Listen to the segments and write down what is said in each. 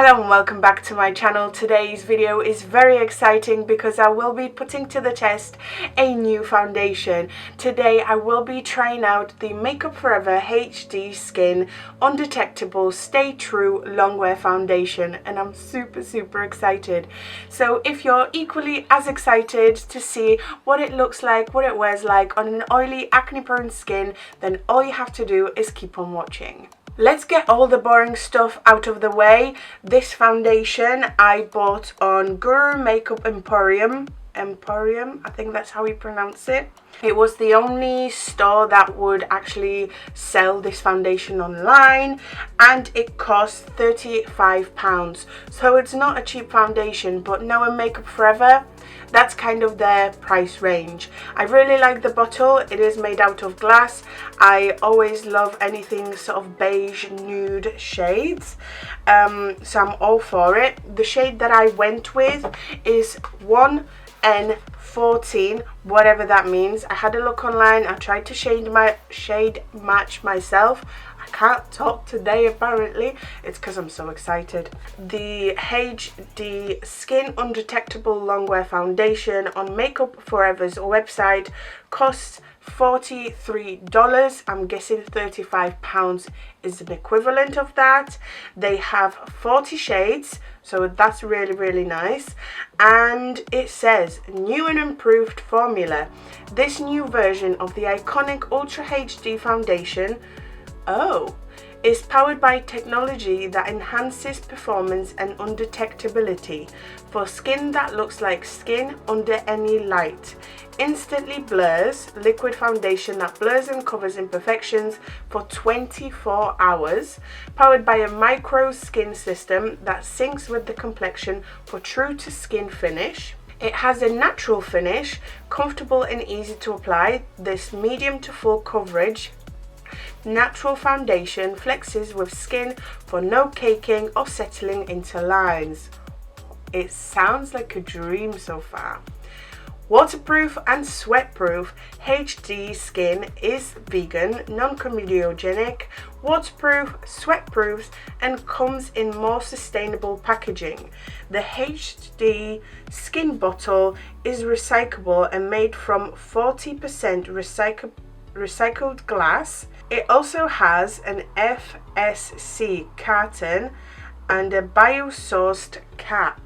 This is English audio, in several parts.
Hello and welcome back to my channel. Today's video is very exciting because I will be putting to the test a new foundation. Today I will be trying out the Makeup Forever HD Skin Undetectable Stay True Longwear Foundation, and I'm super excited. So if you're equally as excited to see what it looks like, what it wears like on an oily, acne prone skin, then all you have to do is keep on watching. Let's get all the boring stuff out of the way. This foundation I bought on Guru Makeup Emporium, I think that's how we pronounce it. It was the only store that would actually sell this foundation online, and it cost £35. So it's not a cheap foundation, but knowing Makeup Forever, that's kind of their price range. I really like the bottle. It is made out of glass. I always love anything sort of beige nude shades, so I'm all for it. The shade that I went with is 1N14, whatever that means. I had a look online. I tried to shade match myself. I can't talk today apparently. It's because I'm so excited. The HD Skin Undetectable Longwear Foundation on Makeup Forever's website costs $43. I'm guessing £35 is an equivalent of that. They have 40 shades, so that's really nice. And it says new and improved formula. This new version of the iconic Ultra HD foundation is powered by technology that enhances performance and undetectability for skin that looks like skin under any light. Instantly blurs, liquid foundation that blurs and covers imperfections for 24 hours. Powered by a micro skin system that syncs with the complexion for true to skin finish. It has a natural finish, comfortable and easy to apply. This medium to full coverage natural foundation flexes with skin for no caking or settling into lines. It sounds like a dream so far. Waterproof and sweatproof, HD Skin is vegan, non-comedogenic, waterproof, sweatproof, and comes in more sustainable packaging. The HD Skin bottle is recyclable and made from 40% recycled glass. It also has an FSC carton and a bio-sourced cap.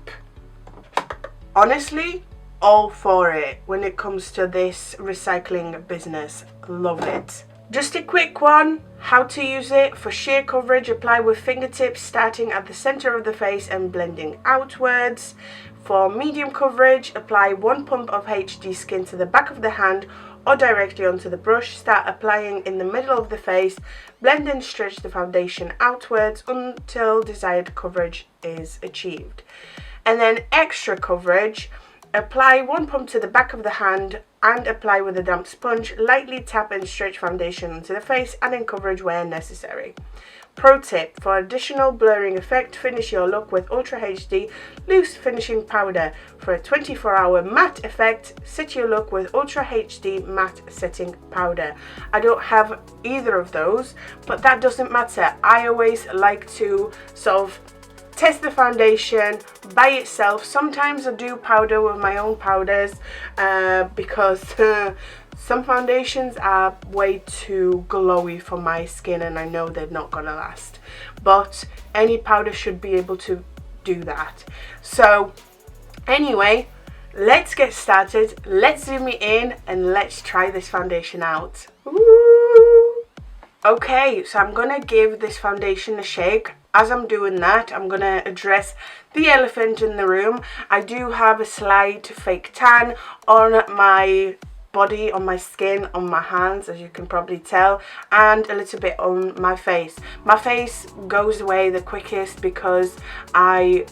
Honestly, all for it when it comes to this recycling business. Love it. Just a quick one, how to use it. For sheer coverage, apply with fingertips starting at the center of the face and blending outwards. For medium coverage, apply one pump of HD Skin to the back of the hand or directly onto the brush. Start applying in the middle of the face. Blend and stretch the foundation outwards until desired coverage is achieved. And then extra coverage, apply one pump to the back of the hand and apply with a damp sponge. Lightly tap and stretch foundation onto the face, adding coverage where necessary. Pro tip, for additional blurring effect, finish your look with Ultra HD Loose Finishing Powder. For a 24-hour matte effect, set your look with Ultra HD Matte Setting Powder. I don't have either of those, but that doesn't matter. I always like to sort of test the foundation by itself. Sometimes I do powder with my own powders because some foundations are way too glowy for my skin and I know they're not gonna last, but any powder should be able to do that. So anyway, let's get started. Let's zoom it in and let's try this foundation out. Ooh. Okay, so I'm gonna give this foundation a shake. As I'm doing that, I'm going to address the elephant in the room. I do have a slight fake tan on my body, on my skin, on my hands, as you can probably tell, and a little bit on my face. My face goes away the quickest because I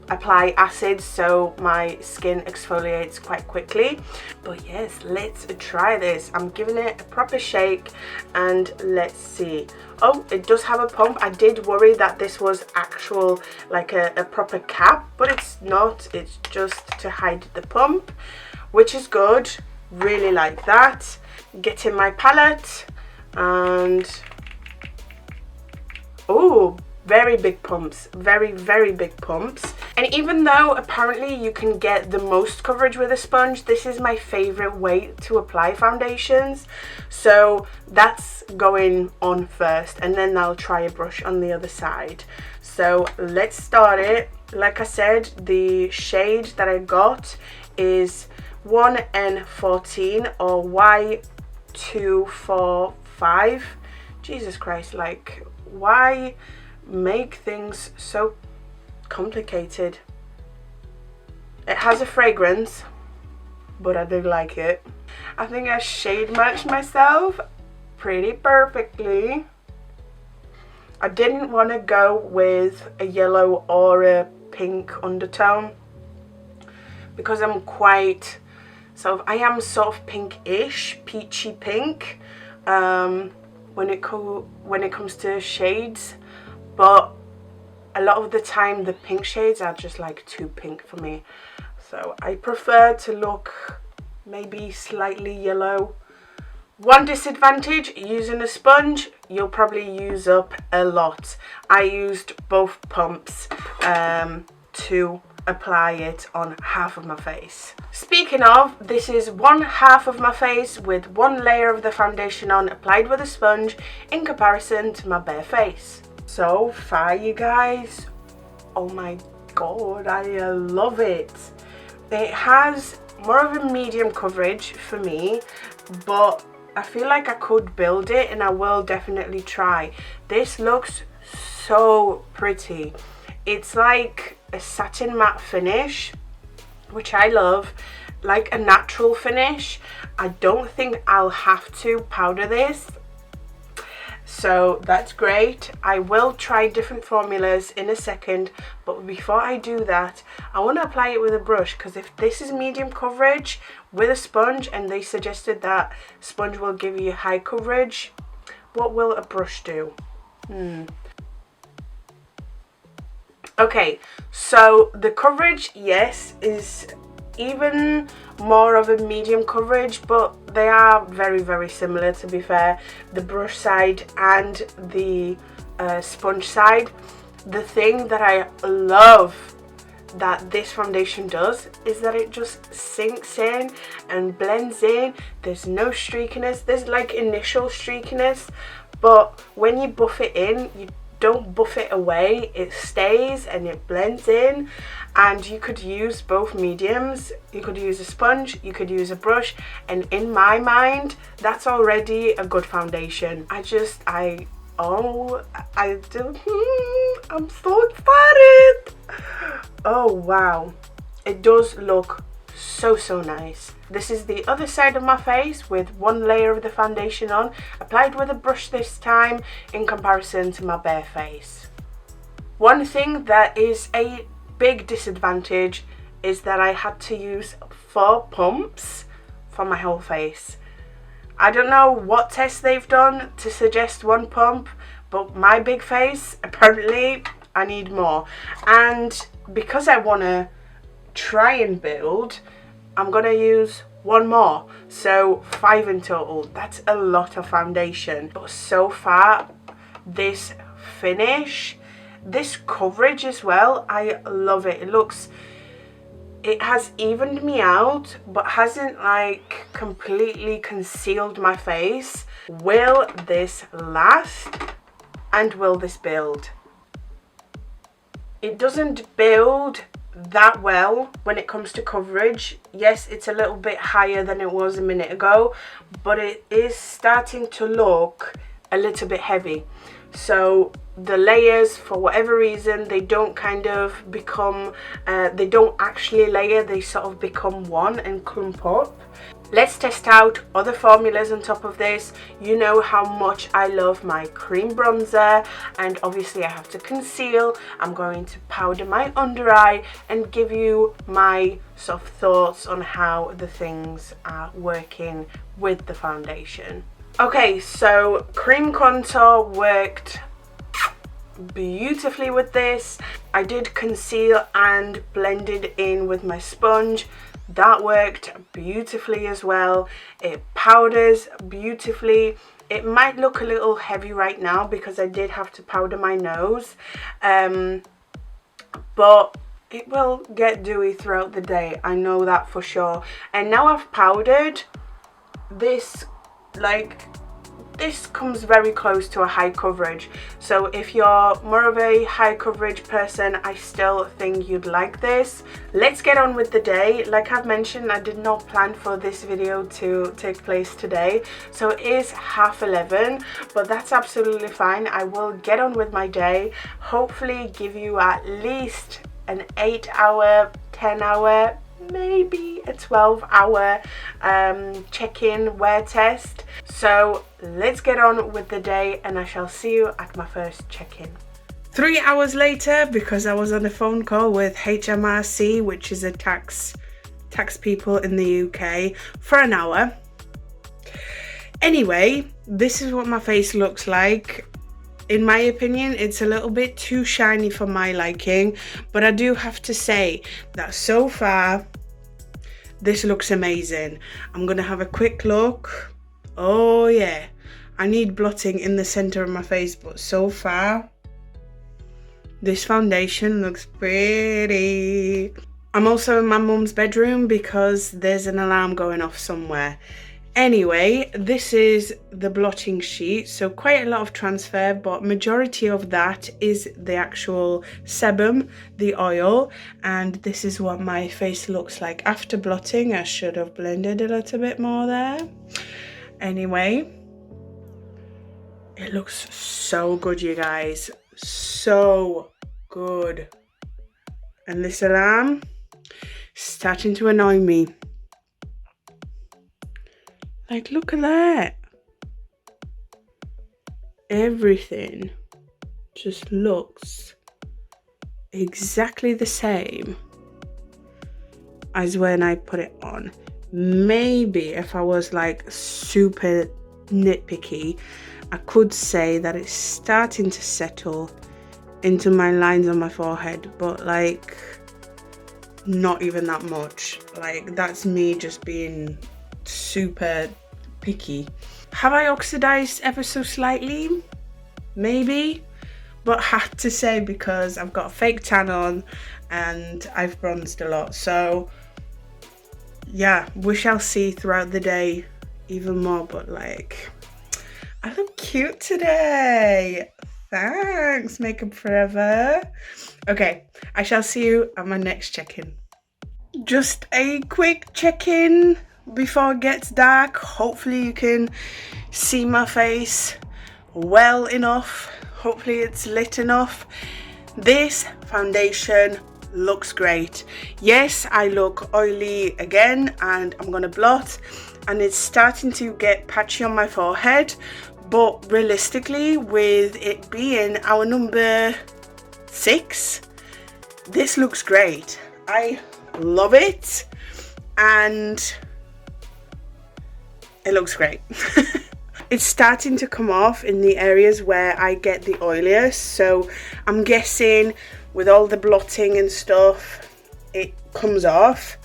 apply acid, so my skin exfoliates quite quickly. But yes, let's try this. I'm giving it a proper shake and let's see. Oh, it does have a pump. I did worry that this was actual like a proper cap, but it's not. It's just to hide the pump, which is good. Really like that. Get in my palette and oh, very big pumps, very, very big pumps. And even though apparently you can get the most coverage with a sponge, this is my favorite way to apply foundations. So that's going on first, and then I'll try a brush on the other side. So let's start it. Like I said, the shade that I got is 1N14 or Y245. Jesus Christ, like, why make things so complicated? It has a fragrance, but I do like it. I think I shade matched myself pretty perfectly. I didn't want to go with a yellow or a pink undertone because I'm quite I am sort of pinkish, peachy pink when it comes to shades, but a lot of the time the pink shades are just like too pink for me. So I prefer to look maybe slightly yellow. One disadvantage using a sponge, you'll probably use up a lot. I used both pumps to apply it on half of my face. Speaking of, this is one half of my face with one layer of the foundation on, applied with a sponge in comparison to my bare face. So far, you guys, oh my god, I love it. It has more of a medium coverage for me, but I feel like I could build it, and I will definitely try. This looks so pretty. It's like a satin matte finish, which I love, like a natural finish. I don't think I'll have to powder this, so that's great. I will try different formulas in a second, but before I do that, I want to apply it with a brush, because if this is medium coverage with a sponge and they suggested that sponge will give you high coverage, what will a brush do? Okay, so the coverage, yes, is even more of a medium coverage, but they are very, very similar, to be fair, the brush side and the sponge side. The thing that I love that this foundation does is that it just sinks in and blends in. There's no streakiness. There's like initial streakiness, but when you buff it in, you don't buff it away. It stays and it blends in. And you could use both mediums. You could use a sponge, you could use a brush, and in my mind, that's already a good foundation. I'm so excited. Oh wow, it does look so nice. This is the other side of my face with one layer of the foundation on, applied with a brush this time in comparison to my bare face. One thing that is a big disadvantage is that I had to use 4 pumps for my whole face. I don't know what test they've done to suggest 1 pump, but my big face, apparently I need more. And because I want to try and build, I'm going to use 1 more, so 5 in total. That's a lot of foundation. But so far, this finish, this coverage as well, I love it. It has evened me out, but hasn't like completely concealed my face. Will this last? And will this build? It doesn't build that well when it comes to coverage. Yes, it's a little bit higher than it was a minute ago, but it is starting to look a little bit heavy. So the layers, for whatever reason, they don't kind of become, they don't actually layer, they sort of become one and clump up. Let's test out other formulas on top of this. You know how much I love my cream bronzer, and obviously I have to conceal. I'm going to powder my under eye and give you my sort of thoughts on how the things are working with the foundation. Okay, so cream contour worked beautifully with this. I did conceal and blend it in with my sponge. That worked beautifully as well. It powders beautifully. It might look a little heavy right now because I did have to powder my nose, but it will get dewy throughout the day, I know that for sure. And now I've powdered this, like, this comes very close to a high coverage, so if you're more of a high coverage person, I still think you'd like this. Let's get on with the day. Like I've mentioned, I did not plan for this video to take place today, so it is 11:30, but that's absolutely fine. I will get on with my day, hopefully give you at least an 8-hour, 10-hour, maybe a 12-hour check-in wear test. So let's get on with the day, and I shall see you at my first check-in. 3 hours later, because I was on a phone call with HMRC, which is a tax people in the UK, for an hour. Anyway, this is what my face looks like. In my opinion, it's a little bit too shiny for my liking, but I do have to say that so far this looks amazing. I'm gonna have a quick look. Oh yeah, I need blotting in the center of my face, but so far this foundation looks pretty. I'm also in my mum's bedroom because there's an alarm going off somewhere. Anyway, this is the blotting sheet, so quite a lot of transfer, but majority of that is the actual sebum, the oil, and this is what my face looks like after blotting. I should have blended a little bit more there. Anyway, it looks so good, you guys, so good. And this alarm is starting to annoy me. Like, look at that. Everything just looks exactly the same as when I put it on. Maybe if I was like super nitpicky, I could say that it's starting to settle into my lines on my forehead, but like not even that much. Like, that's me just being super picky. Have I oxidized ever so slightly? Maybe, but had to say because I've got a fake tan on and I've bronzed a lot, so yeah, we shall see throughout the day even more. But like, I look cute today. Thanks, Makeup Forever. Okay, I shall see you at my next check-in. Just a quick check-in before it gets dark. Hopefully you can see my face well enough. Hopefully it's lit enough. This foundation looks great. Yes, I look oily again, and I'm gonna blot, and it's starting to get patchy on my forehead, but realistically, with it being our number 6, this looks great. I love it, and it looks great. It's starting to come off in the areas where I get the oiliest, so I'm guessing with all the blotting and stuff, it comes off.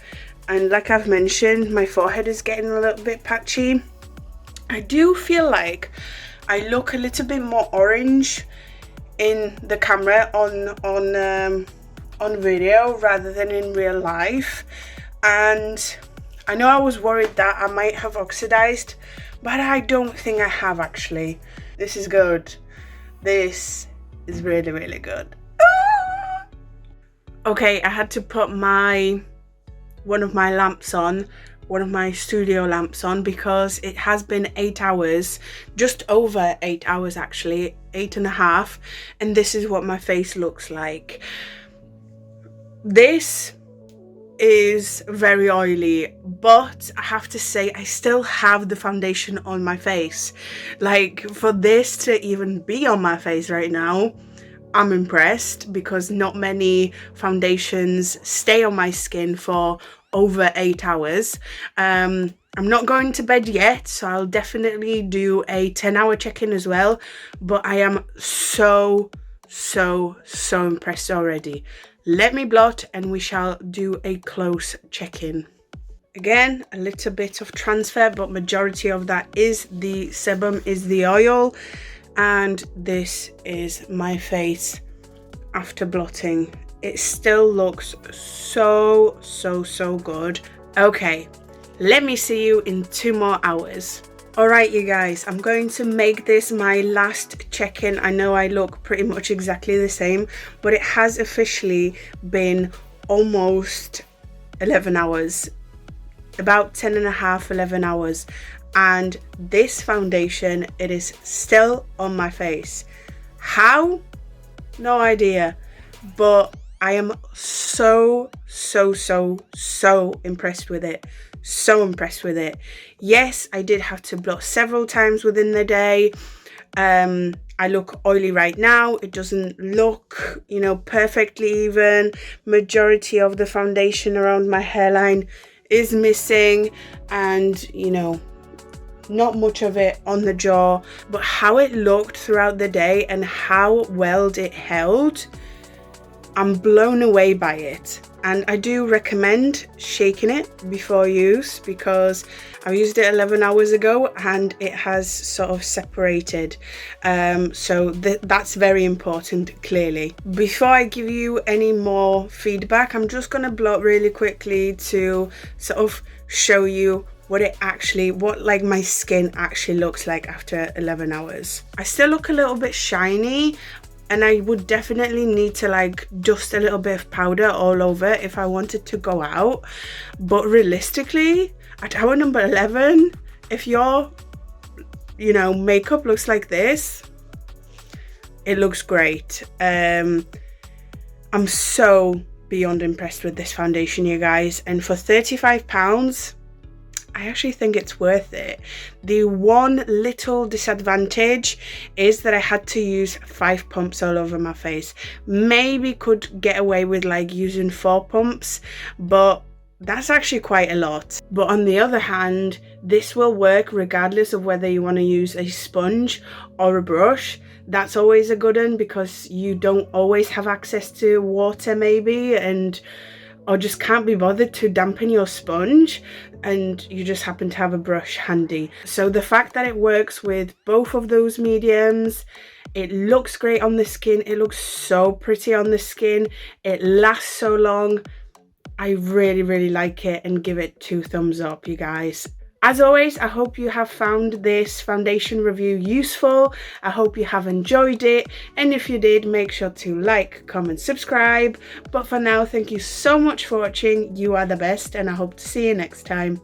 And like I've mentioned, my forehead is getting a little bit patchy. I do feel like I look a little bit more orange in the camera on video rather than in real life, and I know I was worried that I might have oxidized, but I don't think I have actually. This is good. This is really, really good. Okay, I had to put one of my lamps on, one of my studio lamps on, because it has been 8 hours, just over 8 hours actually, 8.5, and this is what my face looks like. This is very oily, but I have to say I still have the foundation on my face. Like, for this to even be on my face right now, I'm impressed, because not many foundations stay on my skin for over 8 hours. I'm not going to bed yet, so I'll definitely do a 10-hour check-in as well, but I am so impressed already. Let me blot and we shall do a close check-in. Again, a little bit of transfer, but majority of that is the sebum, is the oil. And this is my face after blotting. It still looks so good. Okay, let me see you in 2 more hours. Alright you guys, I'm going to make this my last check-in. I know I look pretty much exactly the same, but it has officially been almost 11 hours. About 10 and a half, 11 hours. And this foundation, it is still on my face. How? No idea. But I am so impressed with it. So impressed with it. Yes, I did have to blot several times within the day. I look oily right now. It doesn't look, you know, perfectly even. Majority of the foundation around my hairline is missing, and you know, not much of it on the jaw. But how it looked throughout the day and how well it held, I'm blown away by it. And I do recommend shaking it before use, because I used it 11 hours ago and it has sort of separated. So that's very important, clearly. Before I give you any more feedback, I'm just going to blot really quickly to sort of show you what like my skin actually looks like after 11 hours. I still look a little bit shiny, and I would definitely need to like dust a little bit of powder all over if I wanted to go out. But realistically, at hour number 11, if your, you know, makeup looks like this, it looks great. I'm so beyond impressed with this foundation, you guys. And for £35, I actually think it's worth it. The one little disadvantage is that I had to use 5 pumps all over my face. Maybe could get away with like using 4 pumps, but that's actually quite a lot. But on the other hand, this will work regardless of whether you want to use a sponge or a brush. That's always a good one, because you don't always have access to water maybe, or just can't be bothered to dampen your sponge, and you just happen to have a brush handy. So the fact that it works with both of those mediums, it looks great on the skin, it looks so pretty on the skin, it lasts so long. I really like it and give it 2 thumbs up, you guys. As always, I hope you have found this foundation review useful. I hope you have enjoyed it. And if you did, make sure to like, comment, subscribe. But for now, thank you so much for watching. You are the best, and I hope to see you next time.